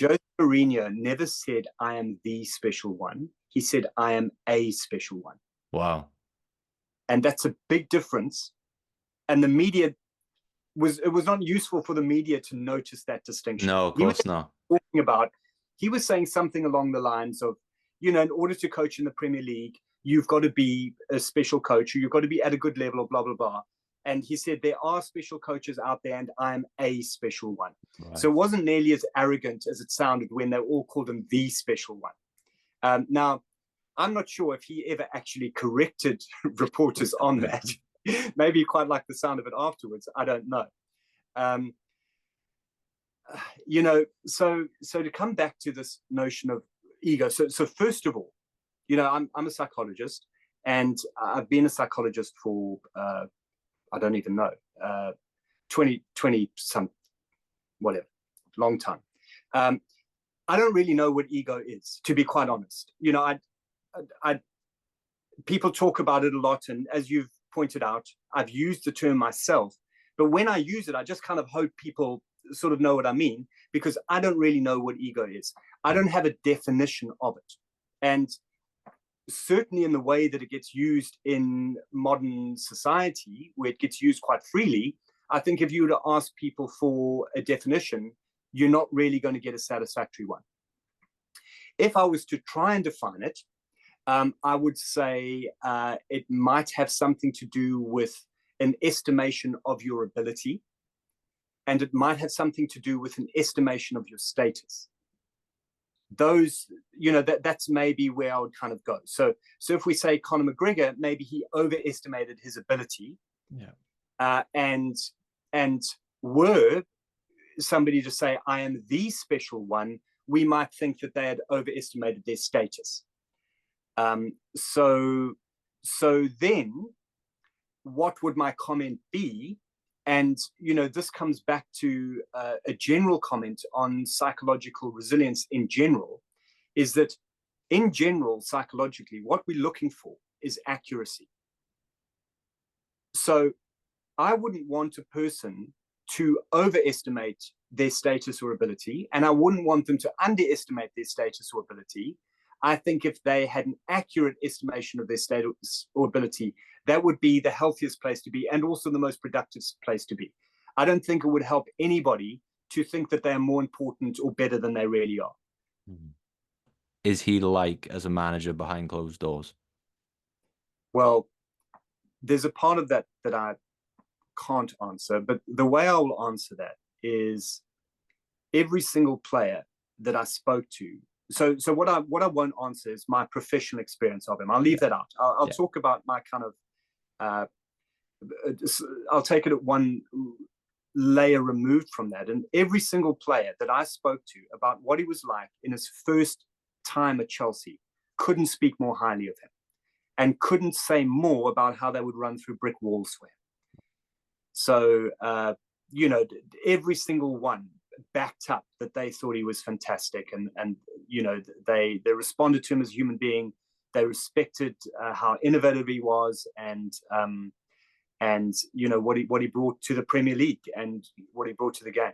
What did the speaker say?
Jose Mourinho never said, I am the special one. He said, I am a special one. Wow. And that's a big difference. And the media it was not useful for the media to notice that distinction. No, of course not. He was saying something along the lines of, in order to coach in the Premier League, you've got to be a special coach, or you've got to be at a good level, or blah, blah, blah. And he said, there are special coaches out there, and I'm a special one. Right. So it wasn't nearly as arrogant as it sounded when they all called him the special one. Now, I'm not sure if he ever actually corrected reporters on that. Maybe he quite liked the sound of it afterwards. I don't know. So to come back to this notion of ego. So first of all, I'm a psychologist, and I've been a psychologist for I don't even know, 20 some, whatever, long time. I don't really know what ego is, to be quite honest. People talk about it a lot, and as you've pointed out, I've used the term myself, but when I use it, I just kind of hope people sort of know what I mean, because I don't really know what ego is. I don't have a definition of it. And certainly in the way that it gets used in modern society, where it gets used quite freely, I think if you were to ask people for a definition, you're not really going to get a satisfactory one. If I was to try and define it, I would say it might have something to do with an estimation of your ability, and it might have something to do with an estimation of your status. Those, that's maybe where I would kind of go. So if we say Conor McGregor, maybe he overestimated his ability, and were somebody to say, I am the special one, we might think that they had overestimated their status. So then what would my comment be? And, this comes back to a general comment on psychological resilience in general, is that in general, psychologically, what we're looking for is accuracy. So I wouldn't want a person to overestimate their status or ability, and I wouldn't want them to underestimate their status or ability. I think if they had an accurate estimation of their status or ability, that would be the healthiest place to be, and also the most productive place to be. I don't think it would help anybody to think that they're more important or better than they really are. Is he like as a manager behind closed doors? Well, there's a part of that that I can't answer, but the way I will answer that is every single player that I spoke to. So what I won't answer is my professional experience of him. I'll leave that out. I'll talk about my kind of, I'll take it at one layer removed from that. And every single player that I spoke to about what he was like in his first time at Chelsea couldn't speak more highly of him, and couldn't say more about how they would run through brick walls for him. So, every single one backed up that they thought he was fantastic, and they responded to him as a human being. They respected how innovative he was, and what he brought to the Premier League and what he brought to the game.